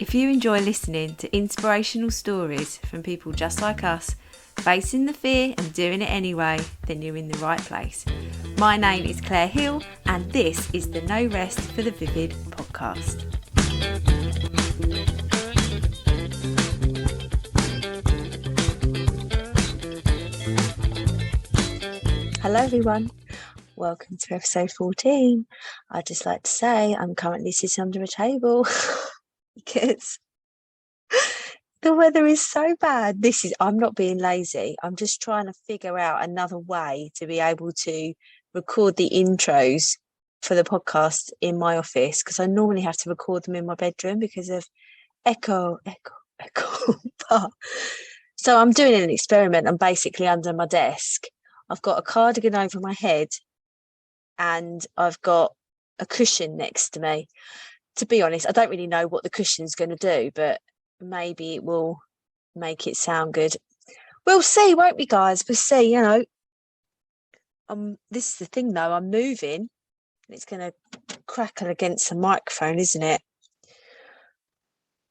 If you enjoy listening to inspirational stories from people just like us, facing the fear and doing it anyway, then you're in the right place. My name is Claire Hill, and this is the No Rest for the Vivid podcast. Hello everyone, welcome to episode 14. I'd just like to say I'm currently sitting under a table because the weather is so bad. I'm not being lazy. I'm just trying to figure out another way to be able to record the intros for the podcast in my office, because I normally have to record them in my bedroom because of echo. So I'm doing an experiment. I'm basically under my desk. I've got a cardigan over my head and I've got a cushion next to me. To be honest, I don't really know what the cushion's going to do, but maybe it will make it sound good. We'll see, won't we, guys? We'll see, you know. This is the thing, though. I'm moving and it's going to crackle against the microphone, isn't it?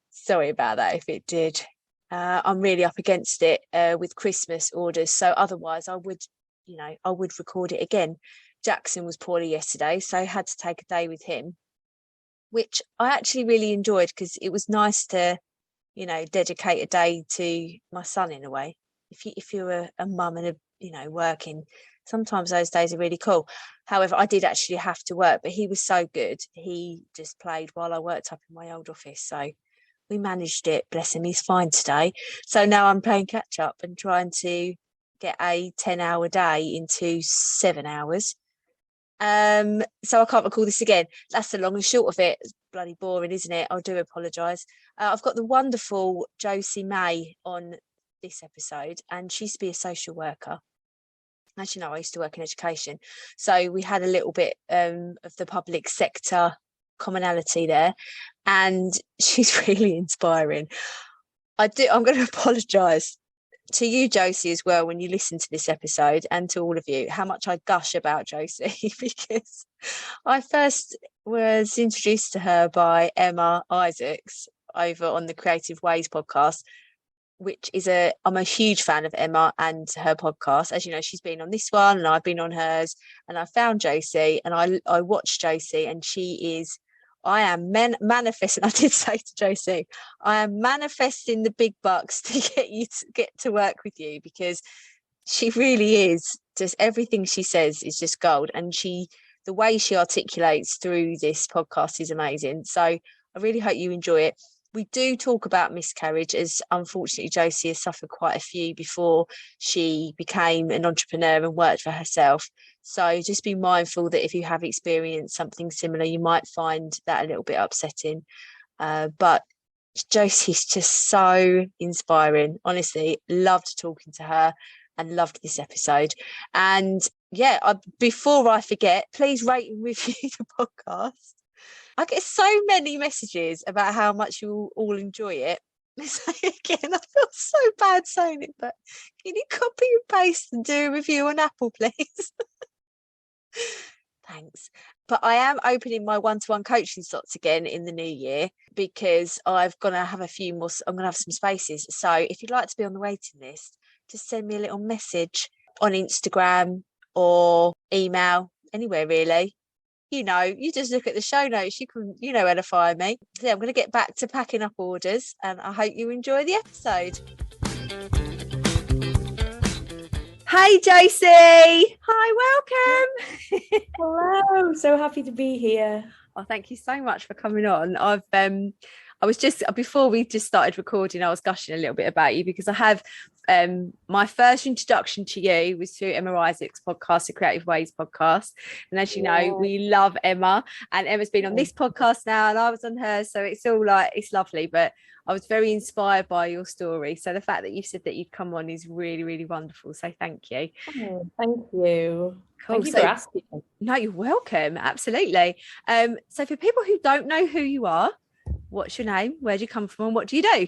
Sorry about that if it did. I'm really up against it with Christmas orders. So otherwise I would record it again. Jackson was poorly yesterday, so I had to take a day with him, which I actually really enjoyed because it was nice to, dedicate a day to my son in a way. If you're a mum and working, sometimes those days are really cool. However, I did actually have to work, but he was so good. He just played while I worked up in my old office. So we managed it. Bless him. He's fine today. So now I'm playing catch up and trying to get a 10-hour day into 7 hours. So I can't recall this again. That's the long and short of it. It's bloody boring, isn't it? I do apologise. I've got the wonderful Josie May on this episode, and she used to be a social worker. As you know, I used to work in education. So we had a little bit of the public sector commonality there, and she's really inspiring. I'm going to apologise to you, Josie, as well, when you listen to this episode, and to all of you, how much I gush about Josie, because I first was introduced to her by Emma Isaacs over on the Creative Ways podcast, which is I'm a huge fan of Emma and her podcast. As you know, she's been on this one and I've been on hers, and I found Josie and I watched Josie, and I am manifesting. I did say to Josie, I am manifesting the big bucks to get to work with you, because she really is just, everything she says is just gold. And the way she articulates through this podcast is amazing. So I really hope you enjoy it. We do talk about miscarriage, as unfortunately Josie has suffered quite a few before she became an entrepreneur and worked for herself. So just be mindful that if you have experienced something similar, you might find that a little bit upsetting. But Josie's just so inspiring. Honestly, loved talking to her and loved this episode. And yeah, before I forget, please rate and review the podcast. I get so many messages about how much you all enjoy it. Again, I feel so bad saying it, but can you copy and paste and do a review on Apple, please? Thanks. But I am opening my one-to-one coaching slots again in the new year, because I'm going to have some spaces. So if you'd like to be on the waiting list, just send me a little message on Instagram or email, anywhere really. You just look at the show notes. You know where to find me. So I'm going to get back to packing up orders, and I hope you enjoy the episode. Hey, Josie. Hi, welcome. Hello. So happy to be here. Oh, thank you so much for coming on. I was just, before we just started recording, I was gushing a little bit about you, because I have my first introduction to you was through Emma Isaacs' podcast, the Creative Ways podcast. And as you know, we love Emma, and Emma's been on this podcast now and I was on hers. So it's all it's lovely, but I was very inspired by your story. So the fact that you said that you'd come on is really, really wonderful. So thank you. Oh, thank you. Cool. Thank you for asking. No, you're welcome. Absolutely. So for people who don't know who you are, what's your name? Where do you come from? And what do you do?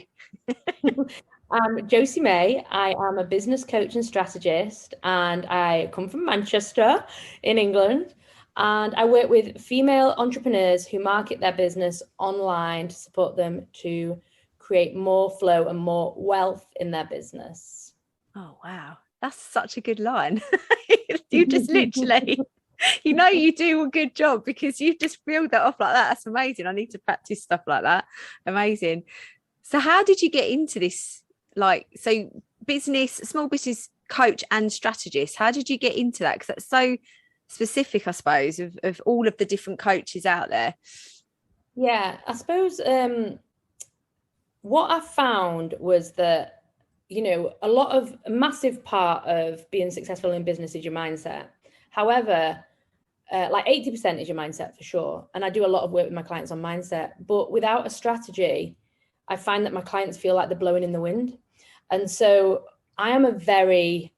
I'm Josie May. I am a business coach and strategist, and I come from Manchester in England. And I work with female entrepreneurs who market their business online to support them to create more flow and more wealth in their business. Oh, wow. That's such a good line. You just literally, you do a good job because you've just reeled that off like that. That's amazing. I need to practice stuff like that. Amazing. So how did you get into this? Small business coach and strategist. How did you get into that? Because that's so specific, I suppose, of all of the different coaches out there. Yeah, I suppose what I found was that, a massive part of being successful in business is your mindset. However, like 80% is your mindset for sure. And I do a lot of work with my clients on mindset, but without a strategy, I find that my clients feel like they're blowing in the wind. And so I am a very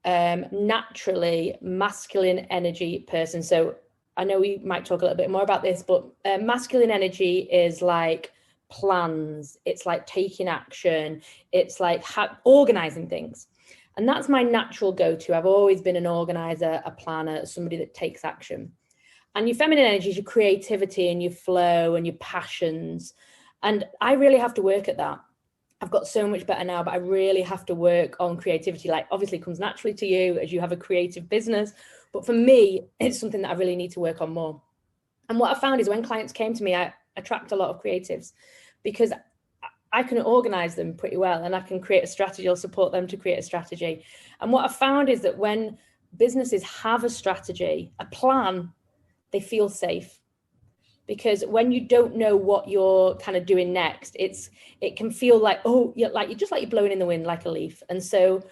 naturally masculine energy person. So I know we might talk a little bit more about this, but masculine energy is like plans. It's like taking action. It's like organizing things. And that's my natural go-to. I've always been an organizer, a planner, somebody that takes action. And your feminine energy is your creativity and your flow and your passions. And I really have to work at that. I've got so much better now, but I really have to work on creativity. Like, obviously it comes naturally to you as you have a creative business. But for me, it's something that I really need to work on more. And what I found is when clients came to me, I attract a lot of creatives because I can organize them pretty well and I can create a strategy or support them to create a strategy. And what I found is that when businesses have a strategy, a plan, they feel safe. Because when you don't know what you're kind of doing next, it can feel like, you're blowing in the wind like a leaf. And so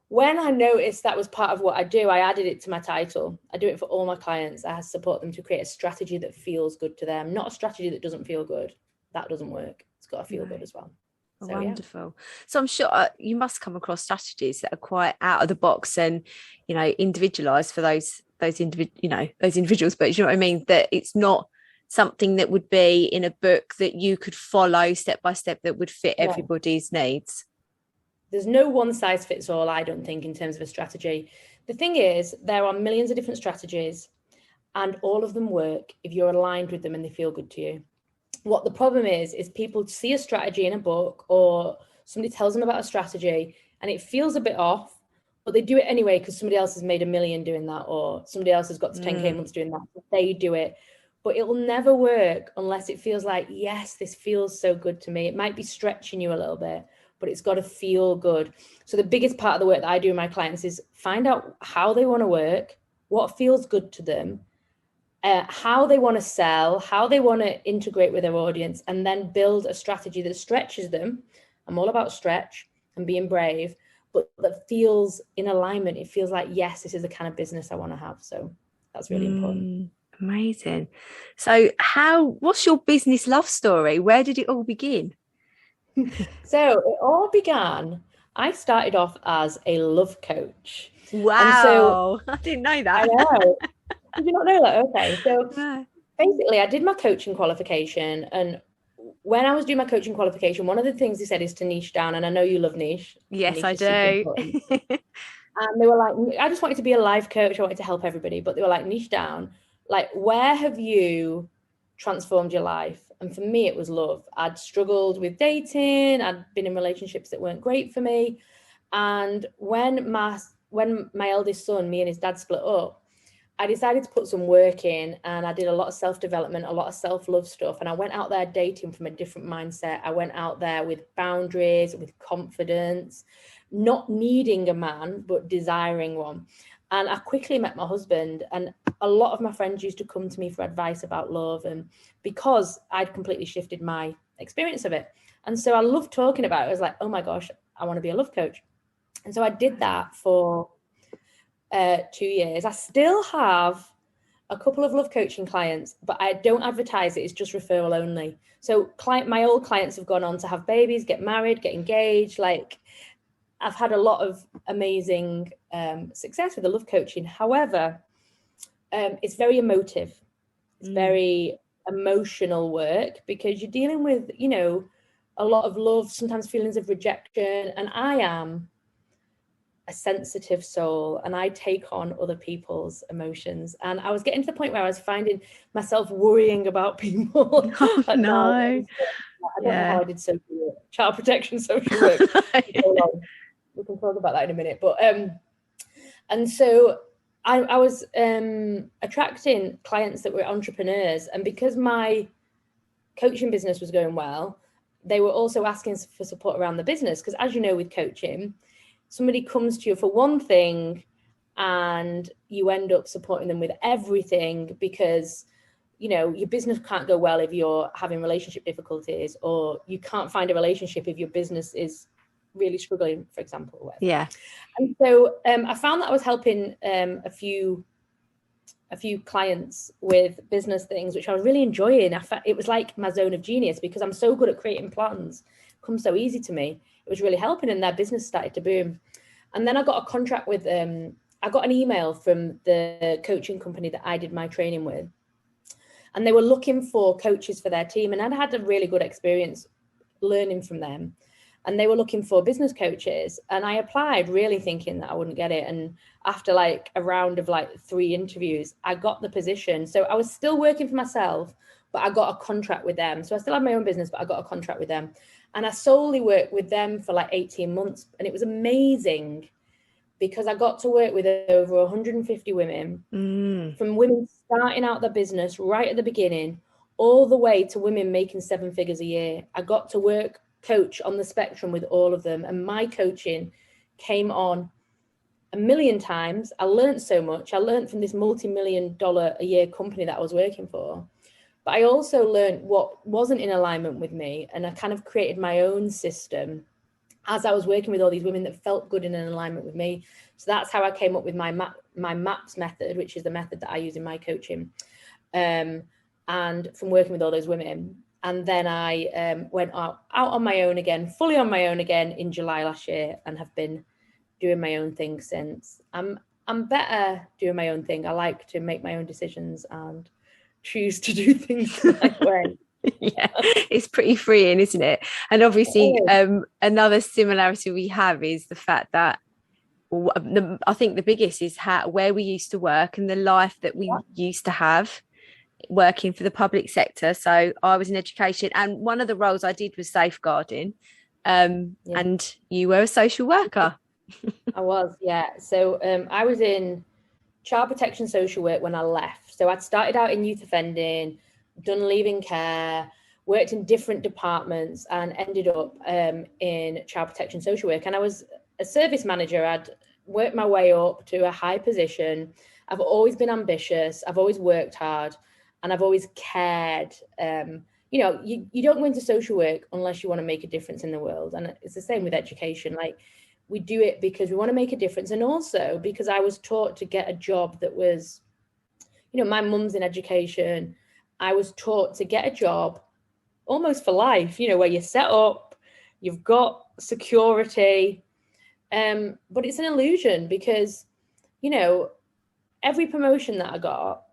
when I noticed that was part of what I do, I added it to my title. I do it for all my clients. I support them to create a strategy that feels good to them, not a strategy that doesn't feel good. That doesn't work. It's got to feel good as well. So, wonderful. Yeah. So I'm sure you must come across strategies that are quite out of the box and, individualized for those individuals. But you know what I mean? That it's not something that would be in a book that you could follow step by step that would fit everybody's needs. There's no one size fits all, I don't think, in terms of a strategy. The thing is, there are millions of different strategies and all of them work if you're aligned with them and they feel good to you. What the problem is people see a strategy in a book or somebody tells them about a strategy and it feels a bit off, but they do it anyway because somebody else has made $1 million doing that or somebody else has got to 10K months doing that. So they do it. But it will never work unless it feels like, yes, this feels so good to me. It might be stretching you a little bit, but it's got to feel good. So the biggest part of the work that I do with my clients is find out how they want to work, what feels good to them, how they want to sell, how they want to integrate with their audience, and then build a strategy that stretches them. I'm all about stretch and being brave, but that feels in alignment. It feels like, yes, this is the kind of business I want to have. So that's really important. Amazing. So what's your business love story? Where did it all begin? So it all began, I started off as a love coach. Wow. And so, I didn't know that. I know. Did you not know that? Okay. So basically I did my coaching qualification, and when I was doing my coaching qualification, one of the things they said is to niche down. And I know you love niche. Yes, niche I do. And they were like, I just wanted to be a life coach. I wanted to help everybody, but they were like, niche down. Like, where have you transformed your life? And for me, it was love. I'd struggled with dating. I'd been in relationships that weren't great for me. And when my eldest son, me and his dad split up, I decided to put some work in, and I did a lot of self-development, a lot of self-love stuff. And I went out there dating from a different mindset. I went out there with boundaries, with confidence, not needing a man, but desiring one. And I quickly met my husband, and a lot of my friends used to come to me for advice about love, and because I'd completely shifted my experience of it. And so I loved talking about it. I was like, oh my gosh, I want to be a love coach. And so I did that for 2 years. I still have a couple of love coaching clients, but I don't advertise it. It's just referral only. So my old clients have gone on to have babies, get married, get engaged. Like, I've had a lot of amazing success with the love coaching. However, it's very emotive. It's very emotional work because you're dealing with, a lot of love, sometimes feelings of rejection. And I am a sensitive soul, and I take on other people's emotions. And I was getting to the point where I was finding myself worrying about people at No. night. I don't know how I did social work, child protection social work. We can talk about that in a minute. But and so I was attracting clients that were entrepreneurs, and because my coaching business was going well, they were also asking for support around the business. Because as you know, with coaching, somebody comes to you for one thing and you end up supporting them with everything, because your business can't go well if you're having relationship difficulties, or you can't find a relationship if your business is really struggling, for example, or whatever. Yeah. And so I found that I was helping a few clients with business things, which I was really enjoying. It was like my zone of genius, because I'm so good at creating plans. It comes so easy to me. It was really helping, and their business started to boom. And then I got a contract with I got an email from the coaching company that I did my training with, and they were looking for coaches for their team. And I'd had a really good experience learning from them. And they were looking for business coaches. And I applied really thinking that I wouldn't get it. And after like a round of like 3 interviews, I got the position. So I was still working for myself, but I got a contract with them. So I still had my own business, but I got a contract with them. And I solely worked with them for like 18 months. And it was amazing, because I got to work with over 150 women, from women starting out their business right at the beginning, all the way to women making 7 figures a year. I got to coach on the spectrum with all of them. And my coaching came on a million times. I learned so much. I learned from this multi-million-dollar a year company that I was working for. But I also learned what wasn't in alignment with me. And I kind of created my own system as I was working with all these women that felt good and in alignment with me. So that's how I came up with my MAPS method, which is the method that I use in my coaching. And from working with all those women. And then I went out on my own again, fully on my own again in July last year, and have been doing my own thing since. I'm better doing my own thing. I like to make my own decisions and choose to do things my way. Yeah, it's pretty freeing, isn't it? And obviously another similarity we have is the fact that I think the biggest is where we used to work and the life that we used to have working for the public sector. So I was in education, and one of the roles I did was safeguarding, and you were a social worker. I was, yeah. So I was in child protection social work when I left. So I'd started out in youth offending, done leaving care, worked in different departments, and ended up in child protection social work. And I was a service manager. I'd worked my way up to a high position. I've always been ambitious. I've always worked hard, and I've always cared. You don't go into social work unless you want to make a difference in the world. And it's the same with education. Like, we do it because we want to make a difference. And also because I was taught to get a job that was, my mum's in education. I was taught to get a job almost for life, where you're set up, you've got security. But it's an illusion, because, every promotion that I got,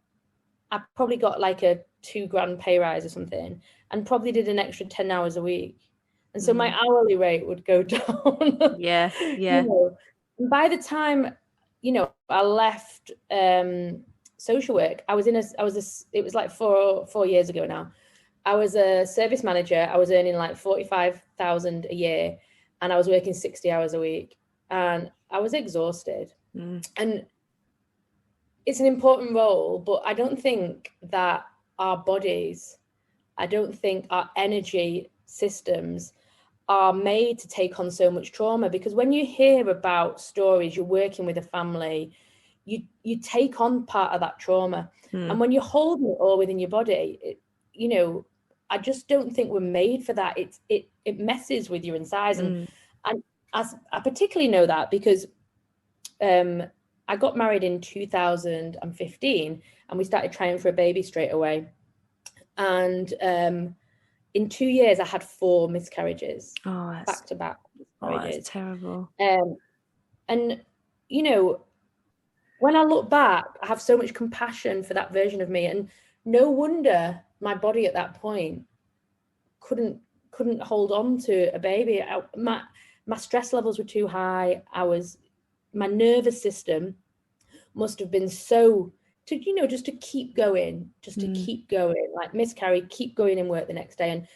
I probably got like a $2,000 pay rise or something, and probably did an extra 10 hours a week. And so my hourly rate would go down. Yeah. And by the time, I left social work, it was like 4 years ago now. I was a service manager. I was earning like 45,000 a year, and I was working 60 hours a week, and I was exhausted. And it's an important role, but I don't think that our bodies, I don't think our energy systems are made to take on so much trauma. Because when you hear about stories, you're working with a family, you take on part of that trauma. And when you're holding it all within your body, I just don't think we're made for that. It messes with your insides. And I particularly know that because I got married in 2015, and we started trying for a baby straight away. And in 2 years, I had 4 miscarriages, back to back miscarriages. Oh, that's terrible. And when I look back, I have so much compassion for that version of me, and no wonder my body at that point couldn't hold on to a baby. My stress levels were too high. I was my nervous system must have been so to, just to keep going, like miscarry, keep going in work the next day.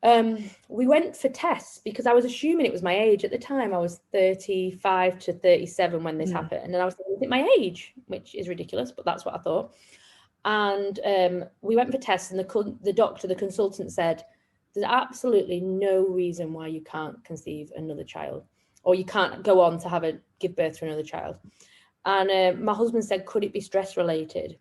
And we went for tests because I was assuming it was my age. At the time I was 35 to 37 when this happened, and I was thinking, is it my age? Which is ridiculous, but that's what I thought. And we went for tests, and the doctor, the consultant, said there's absolutely no reason why you can't conceive another child, or you can't go on to give birth to another child. And my husband said, could it be stress related?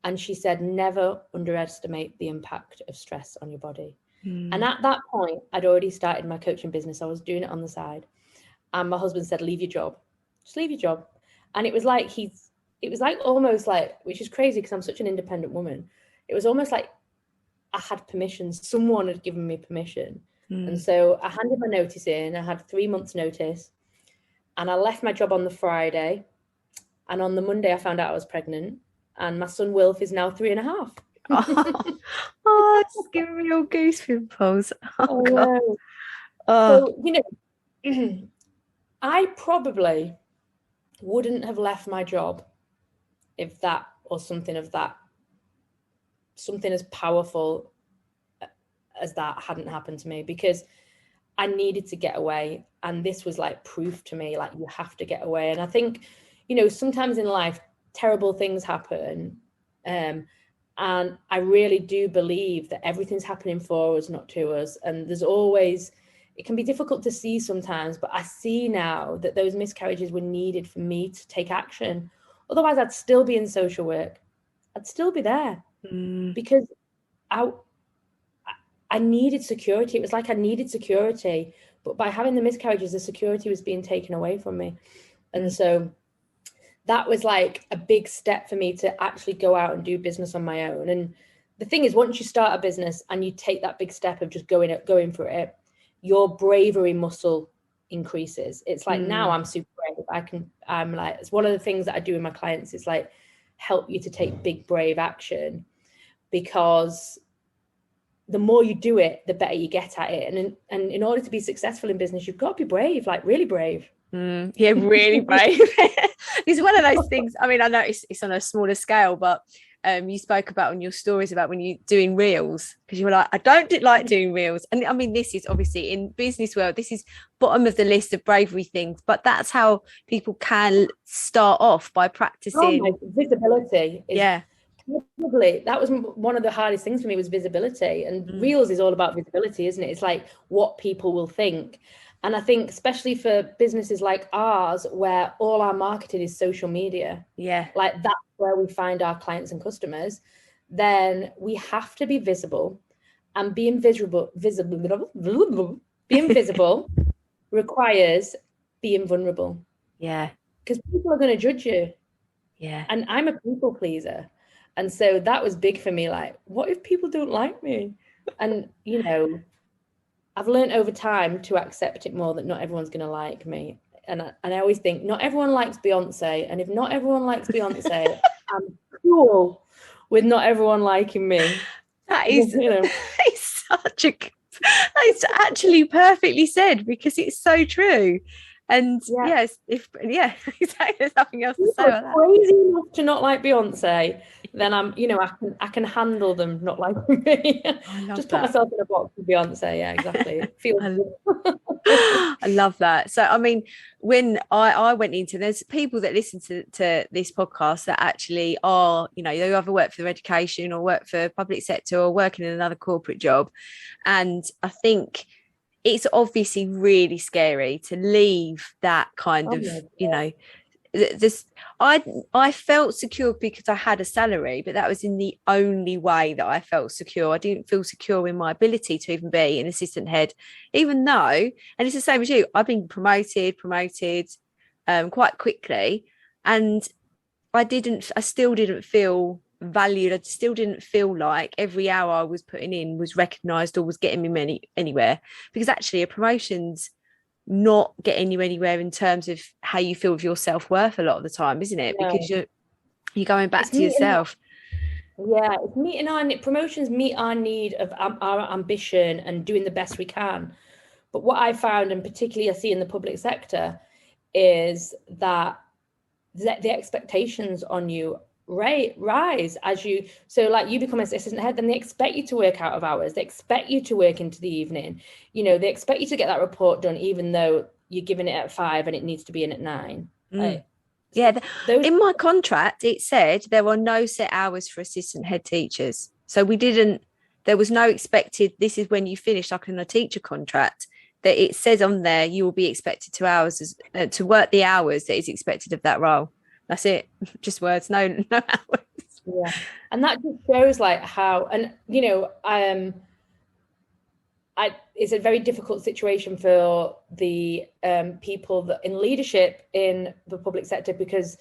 And she said, never underestimate the impact of stress on your body. And at that point, I'd already started my coaching business. I was doing it on the side. And my husband said, leave your job. Just leave your job. And it was like almost like, which is crazy because I'm such an independent woman. It was almost like I had permission. Someone had given me permission. And so I handed my notice in. I had 3 months notice. And I left my job on the Friday. And on the Monday, I found out I was pregnant. And my son, Wilf, is now 3.5. It's giving me all goose pimples. God. So, I probably wouldn't have left my job if that or something as powerful as that hadn't happened to me, because I needed to get away. And this was like proof to me, like, you have to get away. And I think, sometimes in life, terrible things happen. And I really do believe that everything's happening for us, not to us. And it can be difficult to see sometimes, but I see now that those miscarriages were needed for me to take action. Otherwise, I'd still be in social work. I'd still be there because I needed security. It was like I needed security, but by having the miscarriages, the security was being taken away from me. And so that was like a big step for me to actually go out and do business on my own. And the thing is, once you start a business and you take that big step of just going for it, your bravery muscle increases. It's like, now I'm super brave. I'm like, it's one of the things that I do with my clients. It's like, help you to take big, brave action, because the more you do it, the better you get at it. And in order to be successful in business, you've got to be brave, like really brave. Yeah, really brave. It's one of those things. I mean, I know it's on a smaller scale, but you spoke about in your stories about when you're doing reels, because you were like, I don't like doing reels. And I mean, this is obviously in business world, this is bottom of the list of bravery things, but that's how people can start off, by practicing. Visibility. Probably that was one of the hardest things for me, was visibility. And reels is all about visibility, isn't it? It's like what people will think. And I think especially for businesses like ours, where all our marketing is social media, like that's where we find our clients and customers, then we have to be visible. And being visible requires being vulnerable. Yeah. Because people are going to judge you. Yeah. And I'm a people pleaser. And so that was big for me. Like, what if people don't like me? And, I've learned over time to accept it more, that not everyone's going to like me. And I always think, not everyone likes Beyonce. And if not everyone likes Beyonce, I'm cool with not everyone liking me. That is, it's it's actually perfectly said, because it's so true. And yes, exactly. There's nothing else to say about that. Crazy enough to not like Beyonce, then I'm, I can handle them not liking me. Just put myself in a box with Beyonce. Yeah, exactly. I love that. So, I mean, when I went into, there's people that listen to this podcast that actually are, they either work for their education or work for public sector or working in another corporate job. And I think it's obviously really scary to leave that kind of, this. I felt secure because I had a salary, but that was in the only way that I felt secure. I didn't feel secure in my ability to even be an assistant head, even though, and it's the same as you, I've been promoted quite quickly, and I still didn't feel valued. I still didn't feel like every hour I was putting in was recognised or was getting me anywhere, because actually a promotion's not getting you anywhere in terms of how you feel with your self-worth a lot of the time, isn't it? Because you're going back to yourself. It's promotions meet our need of our ambition and doing the best we can. But what I found, and particularly I see in the public sector, is that the expectations on you rise as you, so like you become an assistant head, then they expect you to work out of hours, they expect you to work into the evening, you know, they expect you to get that report done even though you're giving it at 5 and it needs to be in at 9. Yeah, in my contract it said there are no set hours for assistant head teachers, so there was no expected, this is when you finish, like in a teacher contract, that it says on there you will be expected to work the hours that is expected of that role. That's it. Just words, no hours. Yeah. And that just shows like how, and you know, it's a very difficult situation for the people that in leadership in the public sector, because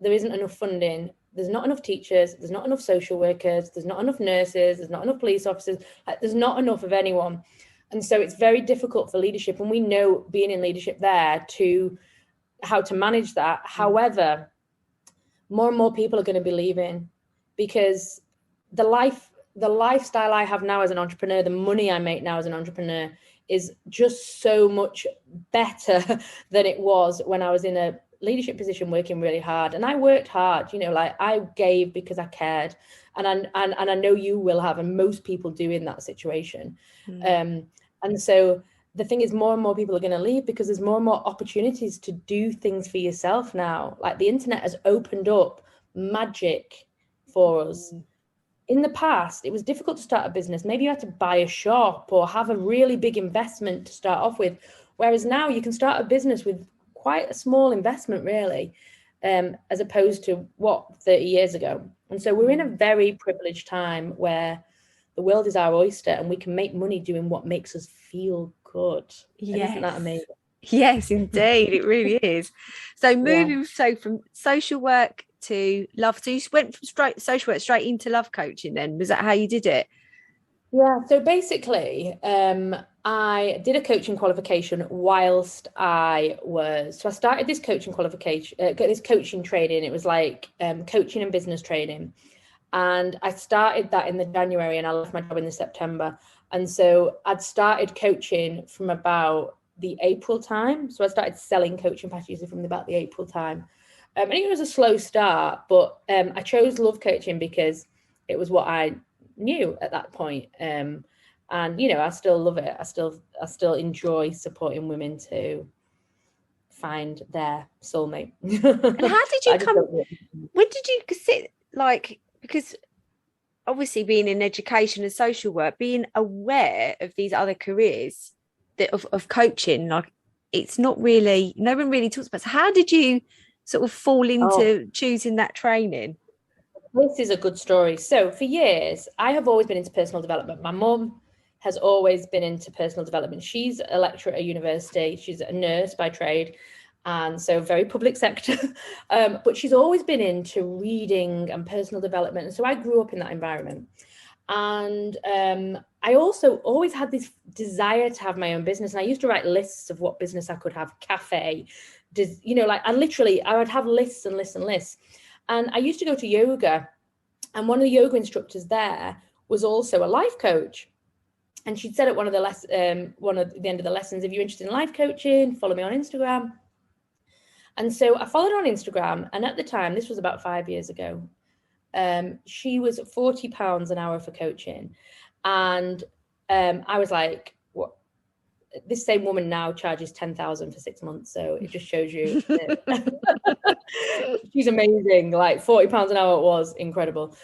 there isn't enough funding. There's not enough teachers, there's not enough social workers, there's not enough nurses, there's not enough police officers, there's not enough of anyone. And so it's very difficult for leadership. And we know, being in leadership there, to how to manage that. However, more and more people are going to be leaving, because the lifestyle I have now as an entrepreneur, the money I make now as an entrepreneur, is just so much better than it was when I was in a leadership position working really hard. And I worked hard, you know, like I gave because I cared. And I know you will have, and most people do in that situation. And so the thing is, more and more people are going to leave because there's more and more opportunities to do things for yourself now. Like the internet has opened up magic for us. In the past, it was difficult to start a business. Maybe you had to buy a shop or have a really big investment to start off with. Whereas now you can start a business with quite a small investment, really, as opposed to 30 years ago. And so we're in a very privileged time where the world is our oyster and we can make money doing what makes us feel good. Yes. Isn't that amazing? Yes, indeed, it really is. So from social work to love, so you went from social work straight into love coaching then? Was that how you did it? Yeah, so basically I did a coaching qualification whilst I started this coaching qualification, this coaching training. It was like coaching and business training. And I started that in the January and I left my job in the September. And so I'd started coaching from about the April time. So I started selling coaching packages from about the April time. I think it was a slow start, but I chose love coaching because it was what I knew at that point. And, you know, I still love it. I still enjoy supporting women to find their soulmate. And how did you when did you sit, like, because obviously being in education and social work, being aware of these other careers of coaching, like it's not really, no one really talks about. So how did you sort of fall into choosing that training? This is a good story. So for years, I have always been into personal development. My mum has always been into personal development. She's a lecturer at university. She's a nurse by trade. And so very public sector, but she's always been into reading and personal development. And so I grew up in that environment. And I also always had this desire to have my own business. And I used to write lists of what business I could have, cafe, you know, like I would have lists and lists and lists. And I used to go to yoga, and one of the yoga instructors there was also a life coach. And she'd said at one of the end of the lessons, if you're interested in life coaching, follow me on Instagram. And so I followed her on Instagram. And at the time, this was about 5 years ago, she was £40 an hour for coaching. And I was like, what? This same woman now charges 10,000 for 6 months. So it just shows you she's amazing. Like £40 an hour was incredible.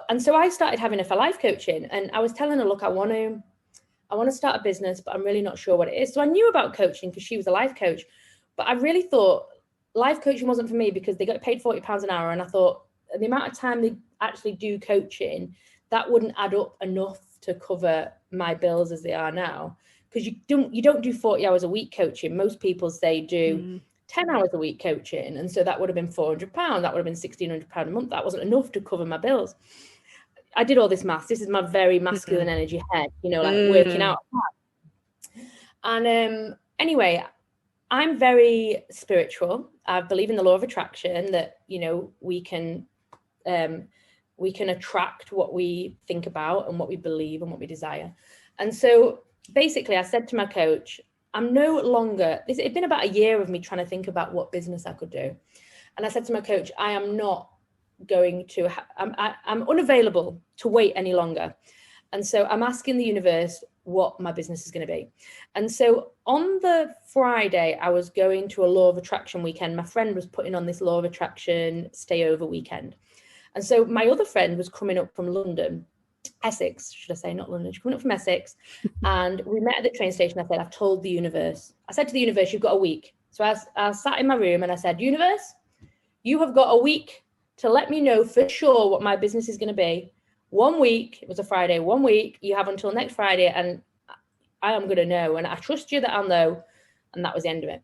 And so I started having her for life coaching, and I was telling her, look, I want to start a business, but I'm really not sure what it is. So I knew about coaching because she was a life coach, but I really thought life coaching wasn't for me because they got paid £40 an hour. And I thought the amount of time they actually do coaching, that wouldn't add up enough to cover my bills as they are now. Because you don't do 40 hours a week coaching. Most people say do 10 hours a week coaching. And so that would have been £400. That would have been £1,600 a month. That wasn't enough to cover my bills. I did all this maths. This is my very masculine energy head, you know, like working out. And anyway, I'm very spiritual. I believe in the law of attraction, that, you know, we can attract what we think about and what we believe and what we desire. And so basically I said to my coach, I'm no longer, it's been about a year of me trying to think about what business I could do. And I said to my coach, I am not going to, I'm unavailable to wait any longer. And so I'm asking the universe what my business is going to be. And so on the Friday, I was going to a law of attraction weekend. My friend was putting on this law of attraction stay over weekend. And so my other friend was coming up from London, Essex, should I say, not London. She's coming up from Essex. And we met at the train station. I said, I've told the universe. I said to the universe, you've got a week. So I sat in my room and I said, universe, you have got a week to let me know for sure what my business is going to be. 1 week, it was a Friday, 1 week, you have until next Friday, and I am going to know. And I trust you that I'll know. And that was the end of it.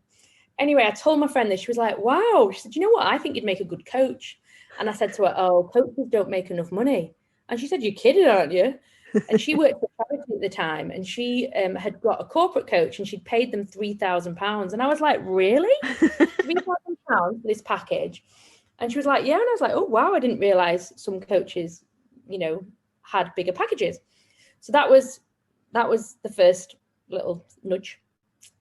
Anyway, I told my friend this. She was like, wow. She said, you know what? I think you'd make a good coach. And I said to her, oh, coaches don't make enough money. And she said, you're kidding, aren't you? And she worked for charity at the time. And she had got a corporate coach and she'd paid them £3,000. And I was like, really? £3,000 for this package? And she was like, yeah. And I was like, oh, wow. I didn't realize some coaches, you know, had bigger packages. So that was the first little nudge.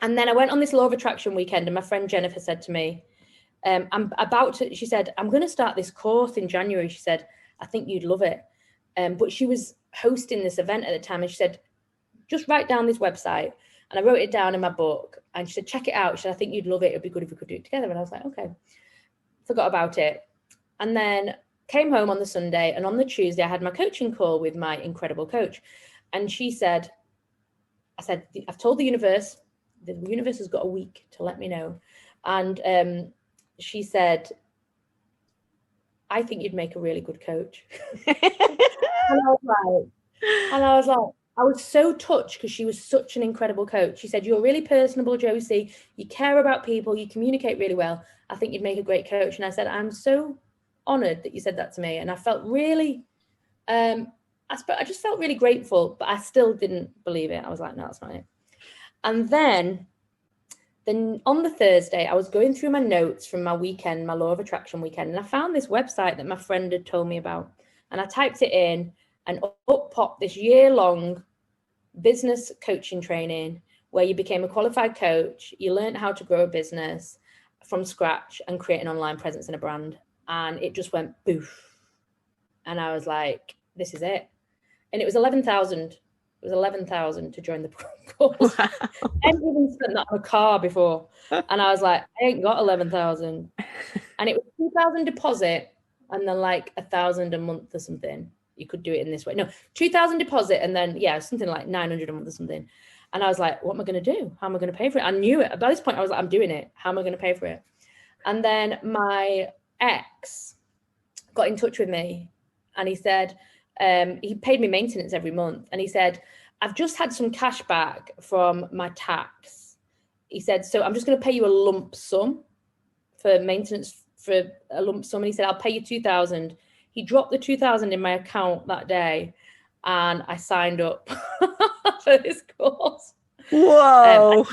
And then I went on this law of attraction weekend and my friend Jennifer said to me, she said, I'm going to start this course in January. She said, I think you'd love it. But she was hosting this event at the time and she said, just write down this website. And I wrote it down in my book and she said, check it out. She said, I think you'd love it. It'd be good if we could do it together. And I was like, okay, forgot about it. And then came home on the Sunday and on the Tuesday, I had my coaching call with my incredible coach. And she said, I've told the universe has got a week to let me know. And she said, I think you'd make a really good coach. And I was like, I was so touched because she was such an incredible coach. She said, you're really personable, Josie. You care about people. You communicate really well. I think you'd make a great coach. And I said, I'm so honored that you said that to me. And I felt really, I just felt really grateful, but I still didn't believe it. I was like, no, that's not it. And then on the Thursday, I was going through my notes from my weekend, my law of attraction weekend, and I found this website that my friend had told me about. And I typed it in and up popped this year-long business coaching training where you became a qualified coach. You learned how to grow a business from scratch and create an online presence and a brand. And it just went boof. And I was like, this is it. And it was 11,000. It was 11,000 to join the course. Wow. I hadn't even spent that on a car before. And I was like, I ain't got 11,000. And it was 2,000 deposit and then like 1,000 a month or something. You could do it in this way. No, 2,000 deposit and then, something like 900 a month or something. And I was like, what am I going to do? How am I going to pay for it? I knew it. By this point, I was like, I'm doing it. How am I going to pay for it? And then my ex got in touch with me and he said, he paid me maintenance every month. And he said, I've just had some cash back from my tax. He said, so I'm just going to pay you a lump sum for maintenance for a lump sum. And he said, I'll pay you 2,000. He dropped the 2,000 in my account that day. And I signed up for this course. Whoa.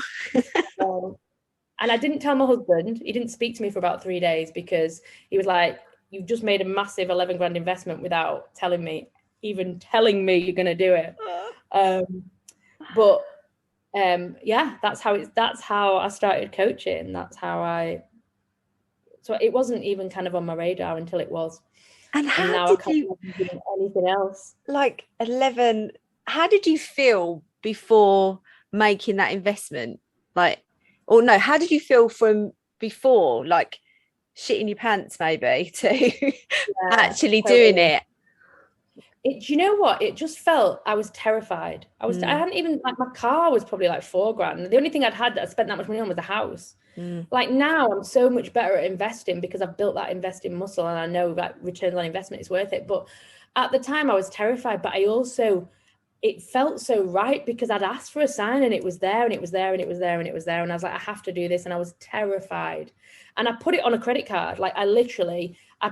And I didn't tell my husband. He didn't speak to me for about 3 days because he was like, you've just made a massive 11 grand investment without telling me you're going to do it. That's how I started coaching. So it wasn't even kind of on my radar until it was. And how did you do anything else? Like 11, how did you feel before making that investment? How did you feel from before, like shitting your pants maybe to actually doing it? Do you know what? It just felt, I was terrified. I hadn't even, like, my car was probably like 4 grand. The only thing I'd had that I spent that much money on was the house. Like now I'm so much better at investing because I've built that investing muscle and I know that returns on investment is worth it. But at the time I was terrified, but it felt so right because I'd asked for a sign and it was there and it was there and it was there and it was there. And I was like, I have to do this. And I was terrified. And I put it on a credit card. Like I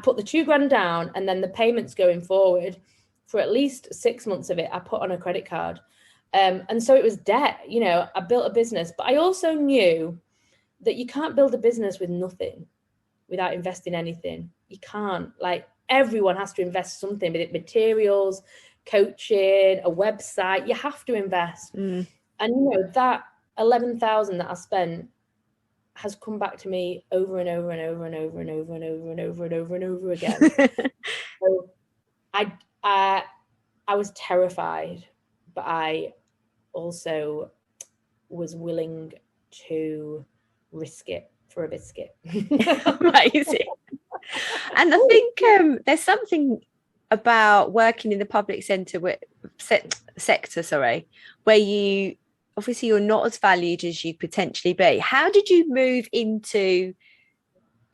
put the 2 grand down and then the payments going forward for at least 6 months of it, I put on a credit card. And so it was debt, I built a business, but I also knew that you can't build a business with nothing, without investing anything. You can't. Like everyone has to invest something, with it materials, coaching, a website. You have to invest. And that 11,000 that I spent has come back to me over and over and over and over and over and over and over and over and over again. So I was terrified, but I also was willing to risk it for a biscuit. Amazing. And I think there's something about working in the public sector where you obviously you're not as valued as you potentially be. How did you move into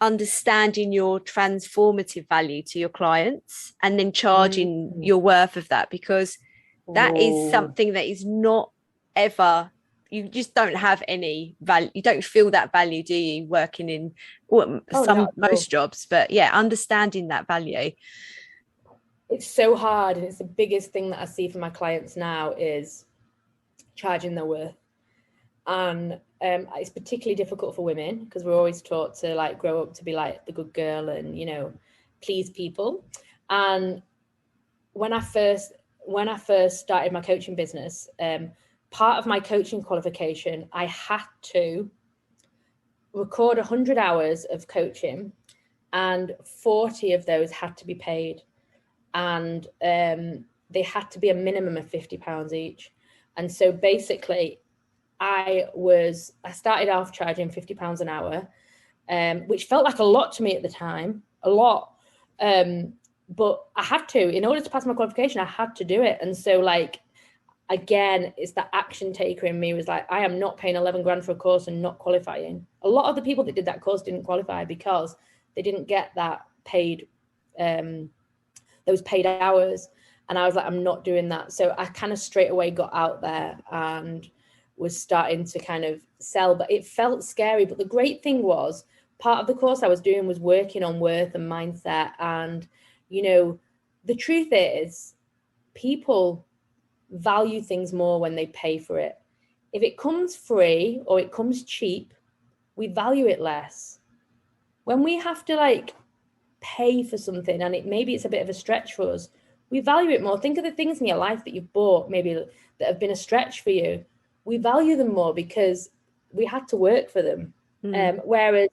understanding your transformative value to your clients and then charging your worth of that? Because that is something that is not ever, you just don't have any value. You don't feel that value, do you, working in most jobs? But yeah, understanding that value. It's so hard, and it's the biggest thing that I see from my clients now is charging their worth. And it's particularly difficult for women because we're always taught to like grow up to be like the good girl and, you know, please people. And when I first started my coaching business, part of my coaching qualification, I had to record 100 hours of coaching, and 40 of those had to be paid. And they had to be a minimum of £50 each. And so basically I started off charging £50 an hour, which felt like a lot to me at the time, a lot. But I had to, in order to pass my qualification, I had to do it. And so like, again, it's that action taker in me was like, I am not paying 11 grand for a course and not qualifying. A lot of the people that did that course didn't qualify because they didn't get that paid, those paid hours. And I was like, I'm not doing that. So I kind of straight away got out there and was starting to kind of sell, but it felt scary. But the great thing was, part of the course I was doing was working on worth and mindset. And, you know, the truth is people value things more when they pay for it. If it comes free or it comes cheap, we value it less. When we have to like pay for something and maybe it's a bit of a stretch for us, we value it more. Think of the things in your life that you've bought, maybe that have been a stretch for you. We value them more because we had to work for them. Whereas,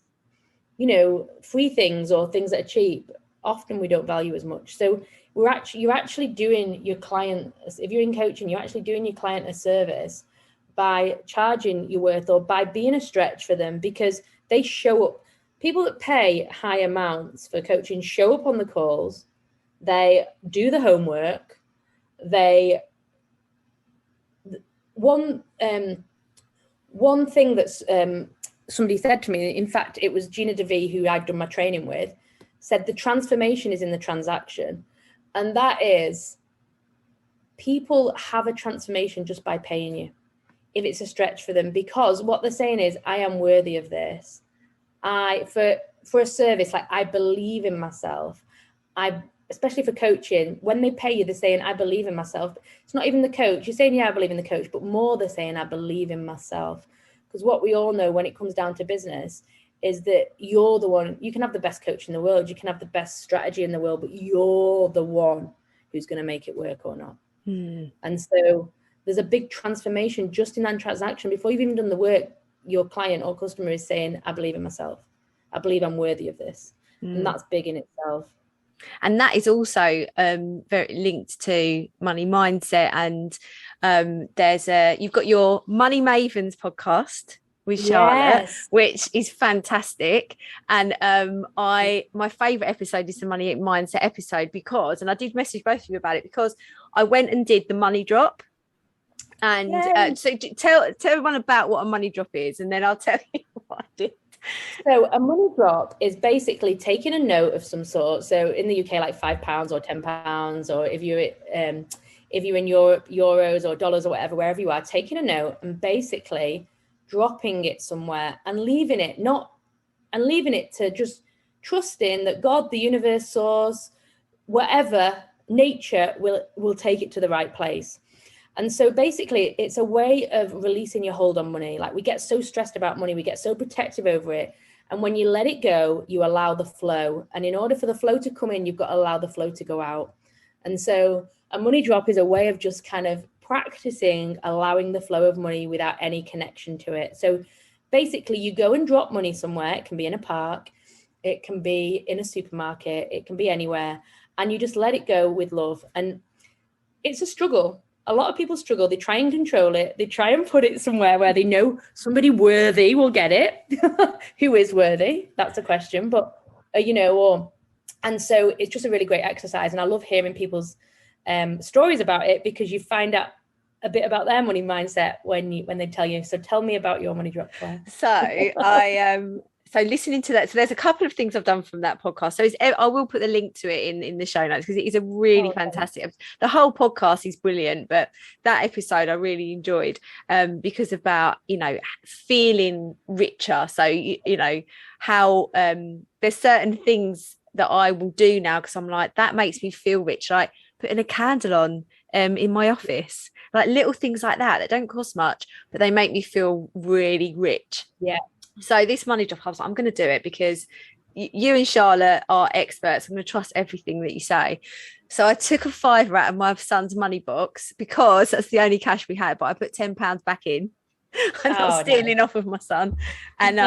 you know, free things or things that are cheap, often we don't value as much. So you're actually doing your client, if you're in coaching, you're actually doing your client a service by charging your worth or by being a stretch for them, because they show up. People that pay high amounts for coaching show up on the calls. They do the homework. One thing that's somebody said to me, in fact, it was Gina DeVee, who I'd done my training with, said the transformation is in the transaction. And that is, people have a transformation just by paying you, if it's a stretch for them, because what they're saying is, I am worthy of this. For a service, like I believe in myself. Especially for coaching, when they pay you, they're saying, I believe in myself. It's not even the coach. You're saying, yeah, I believe in the coach, but more they're saying, I believe in myself. Because what we all know when it comes down to business is that you're the one. You can have the best coach in the world. You can have the best strategy in the world, but you're the one who's going to make it work or not. And so there's a big transformation just in that transaction. Before you've even done the work, your client or customer is saying, I believe in myself. I believe I'm worthy of this. And that's big in itself. And that is also very linked to money mindset. And you've got your Money Mavens podcast with Charlotte, which is fantastic. And my favorite episode is the money mindset episode because, and I did message both of you about it, because I went and did the money drop. And so tell everyone about what a money drop is, and then I'll tell you what I did. So a money drop is basically taking a note of some sort. So in the UK, like £5 or £10, or if you're in Europe, euros or dollars or whatever, wherever you are, taking a note and basically dropping it somewhere and leaving it to just trusting that God, the universe, source, whatever, nature will take it to the right place. And so basically it's a way of releasing your hold on money. Like we get so stressed about money, we get so protective over it. And when you let it go, you allow the flow. And in order for the flow to come in, you've got to allow the flow to go out. And so a money drop is a way of just kind of practicing allowing the flow of money without any connection to it. So basically you go and drop money somewhere. It can be in a park, it can be in a supermarket, it can be anywhere, and you just let it go with love. And it's a struggle. A lot of people struggle. They try and control it. They try and put it somewhere where they know somebody worthy will get it. Who is worthy? That's a question. But, and so it's just a really great exercise. And I love hearing people's stories about it, because you find out a bit about their money mindset when they tell you. So tell me about your money drop, Claire. So listening to that, so there's a couple of things I've done from that podcast. So I will put the link to it in the show notes, because it is a really fantastic episode. The whole podcast is brilliant, but that episode I really enjoyed because about, feeling richer. So, how there's certain things that I will do now because I'm like, that makes me feel rich, like putting a candle on in my office, like little things like that don't cost much, but they make me feel really rich. Yeah. So this money drop, I was like, I'm going to do it because you and Charlotte are experts. I'm going to trust everything that you say. So I took a £5 out of my son's money box because that's the only cash we had, but I put £10 back in. I'm not stealing off of my son. And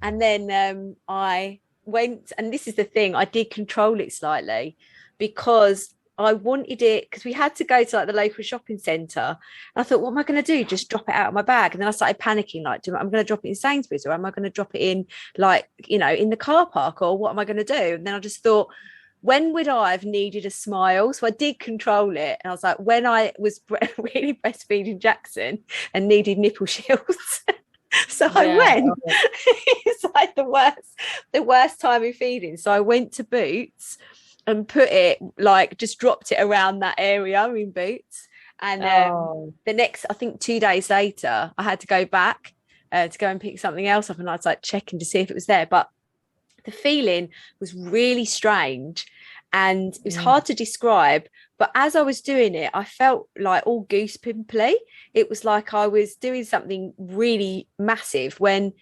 and then I went, and this is the thing, I did control it slightly because I wanted it, because we had to go to like the local shopping centre, and I thought, what am I going to do, just drop it out of my bag? And then I started panicking, like, I'm going to drop it in Sainsbury's, or am I going to drop it in like, in the car park, or what am I going to do? And then I just thought, when would I have needed a smile? So I did control it, and I was like, when I was really breastfeeding Jackson and needed nipple shields. So I went. It's like the worst time in feeding. So I went to Boots and put it, like, just dropped it around that area in Boots. And the next, I think 2 days later, I had to go back to go and pick something else up, and I was like checking to see if it was there. But the feeling was really strange, and it was hard to describe. But as I was doing it, I felt like all goose pimply. It was like I was doing something really massive, when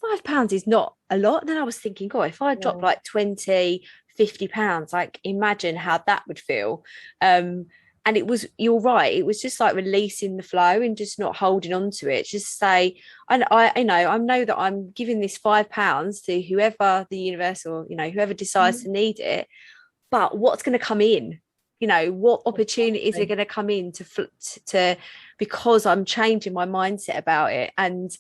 £5 is not a lot. And then I was thinking, oh, if I dropped like 20, £50, like, imagine how that would feel. And it was, you're right, it was just like releasing the flow and just not holding on to it. Just say, I know that I'm giving this £5 to whoever the universe, or whoever decides to need it, but what's going to come in? What opportunities are going to come in to because I'm changing my mindset about it, and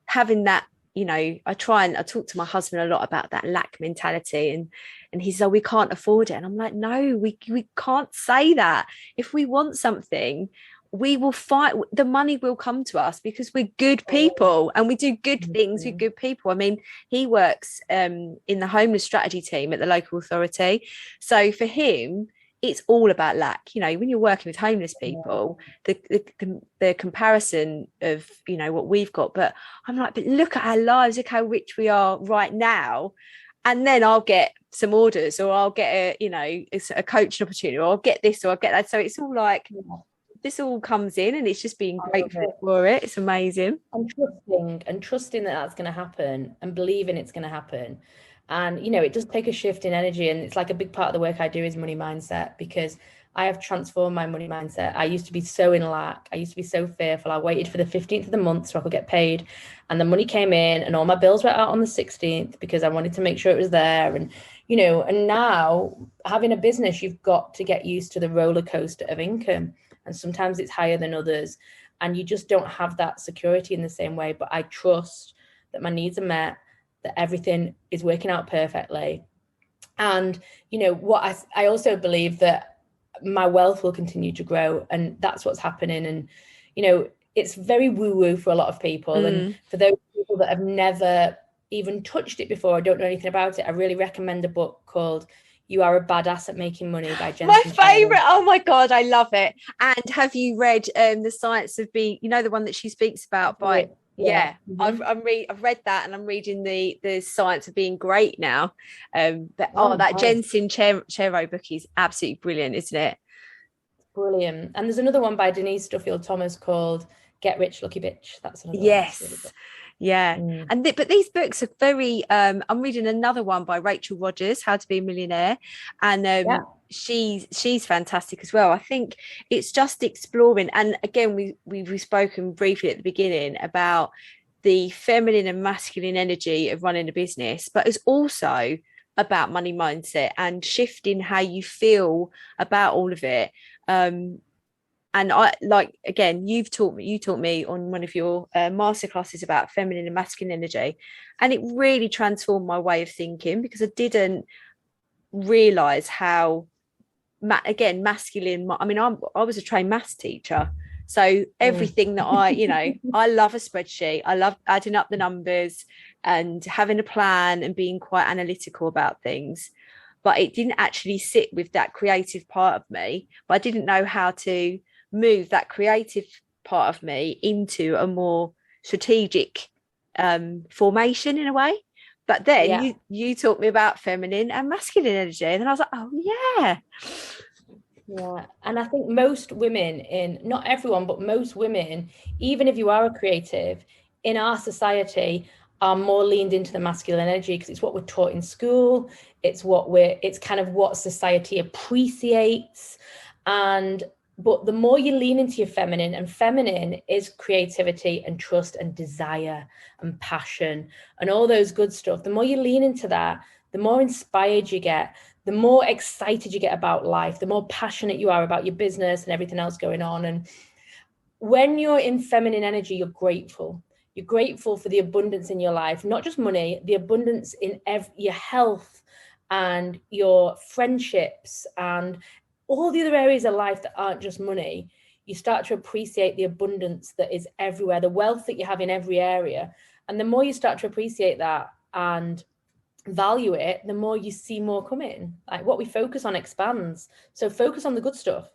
having that. I talk to my husband a lot about that lack mentality, and he says, oh, we can't afford it. And I'm like, no, we can't say that. If we want something, we will fight. The money will come to us because we're good people and we do good things with good people. I mean, he works in the homeless strategy team at the local authority. So for him, it's all about lack. When you're working with homeless people, the comparison of, what we've got. But I'm like, but look at our lives, look how rich we are right now. And then I'll get some orders, or I'll get a coaching opportunity, or I'll get this, or I'll get that. So it's all like, this all comes in, and it's just being grateful for it. It's amazing. And trusting that that's going to happen, and believing it's going to happen. And, it does take a shift in energy. And it's like a big part of the work I do is money mindset, because I have transformed my money mindset. I used to be so in lack. I used to be so fearful. I waited for the 15th of the month so I could get paid. And the money came in, and all my bills were out on the 16th because I wanted to make sure it was there. And, and now having a business, you've got to get used to the roller coaster of income. And sometimes it's higher than others. And you just don't have that security in the same way. But I trust that my needs are met, that everything is working out perfectly. And, what I also believe that my wealth will continue to grow, and that's what's happening. And, it's very woo-woo for a lot of people. And for those people that have never even touched it before, or don't know anything about it, I really recommend a book called You Are a Badass at Making Money by Jensen. My favourite. Oh my God, I love it. And have you read The Science of Being, the one that she speaks about by... Yeah. I've read that, and I'm reading the Science of Being Great now. That Jensen Chero book is absolutely brilliant, isn't it? Brilliant. And there's another one by Denise Duffield Thomas called Get Rich, Lucky Bitch. That's another one. Yeah. But these books are very I'm reading another one by Rachel Rogers, How to Be a Millionaire, and she's fantastic as well. I think it's just exploring, and again we've spoken briefly at the beginning about the feminine and masculine energy of running a business, but it's also about money mindset and shifting how you feel about all of it. And I like, again, you taught me on one of your masterclasses about feminine and masculine energy, and it really transformed my way of thinking, because I didn't realize how masculine. I mean, I was a trained maths teacher, so everything that I love a spreadsheet. I love adding up the numbers and having a plan and being quite analytical about things. But it didn't actually sit with that creative part of me. But I didn't know how to move that creative part of me into a more strategic formation in a way. But then you taught me about feminine and masculine energy, and then I was like, oh yeah. And I think most women, not everyone, but most women, even if you are a creative, in our society are more leaned into the masculine energy, because it's what we're taught in school. It's kind of what society appreciates. But the more you lean into your feminine, and feminine is creativity and trust and desire and passion and all those good stuff, the more you lean into that, the more inspired you get, the more excited you get about life, the more passionate you are about your business and everything else going on. And when you're in feminine energy, you're grateful. You're grateful for the abundance in your life, not just money, the abundance in your health and your friendships and all the other areas of life that aren't just money. You start to appreciate the abundance that is everywhere, the wealth that you have in every area. And the more you start to appreciate that and value it, the more you see more coming. Like, what we focus on expands. So focus on the good stuff.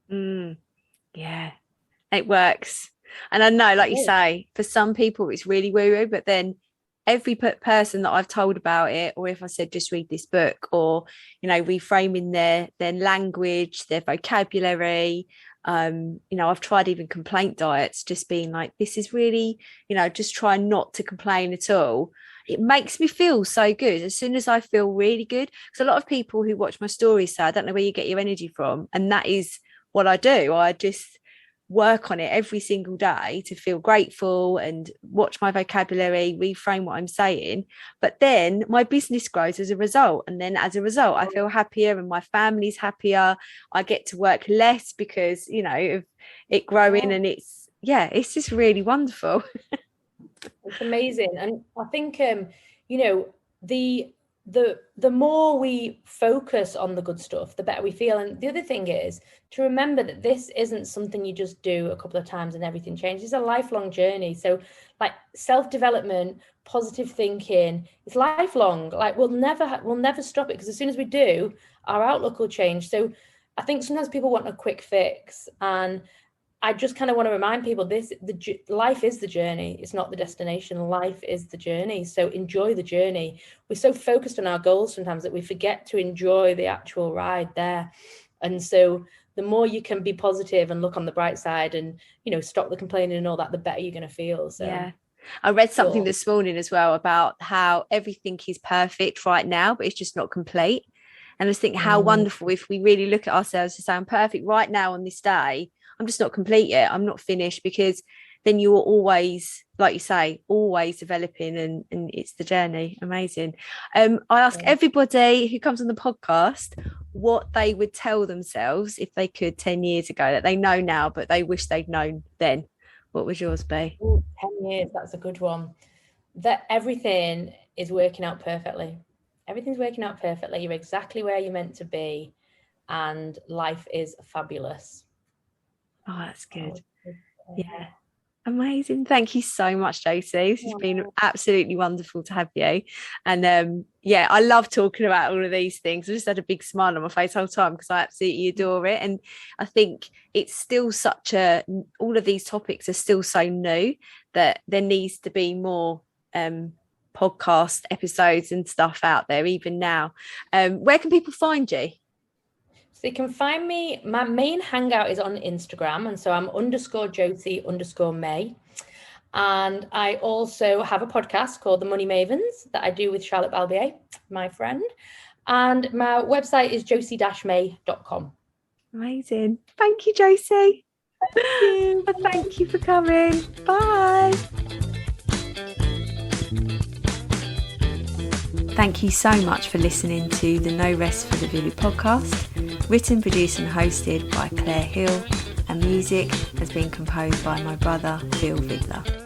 Yeah, it works. And I know, like you say, for some people it's really woo-woo, but then every person that I've told about it, or if I said just read this book, or reframing their language, their vocabulary, I've tried even complaint diets, just being like, this is really, just try not to complain at all. It makes me feel so good. As soon as I feel really good, because a lot of people who watch my stories say, I don't know where you get your energy from, and that is what I do. I just work on it every single day to feel grateful and watch my vocabulary, reframe what I'm saying. But then my business grows as a result. And then as a result, I feel happier and my family's happier. I get to work less because, of it growing. And it's just really wonderful. It's amazing. And I think, the more we focus on the good stuff, the better we feel. And the other thing is to remember that this isn't something you just do a couple of times and everything changes. It's a lifelong journey. So like self-development, positive thinking, it's lifelong. Like we'll never stop it, because as soon as we do, our outlook will change. So I think sometimes people want a quick fix, and I just kind of want to remind people life is the journey. It's not the destination. Life is the journey. So enjoy the journey. We're so focused on our goals sometimes that we forget to enjoy the actual ride there. And so the more you can be positive and look on the bright side and, stop the complaining and all that, the better you're going to feel. So yeah. I read something this morning as well about how everything is perfect right now, but it's just not complete. And I just think how wonderful if we really look at ourselves to say, I'm perfect right now on this day. I'm just not complete yet. I'm not finished, because then you're always, like you say, always developing, and it's the journey. Amazing. I ask everybody who comes on the podcast what they would tell themselves if they could 10 years ago that they know now, but they wish they'd known then. What would yours be? 10 years, that's a good one. That everything is working out perfectly. Everything's working out perfectly. You're exactly where you're meant to be, and life is fabulous. Oh, that's good. Yeah. Amazing. Thank you so much, Josie. This has been absolutely wonderful to have you. And I love talking about all of these things. I just had a big smile on my face the whole time because I absolutely adore it. And I think it's still all of these topics are still so new that there needs to be more podcast episodes and stuff out there even now. Where can people find you? So you can find me, my main hangout is on Instagram, and so I'm _Josie_May. And I also have a podcast called The Money Mavens that I do with Charlotte Balbier, my friend. And my website is josie-may.com. Amazing. Thank you, Josie. Thank you for coming. Bye. Thank you so much for listening to the No Rest for the Village podcast, written, produced and hosted by Claire Hill, and music has been composed by my brother, Phil Vidler.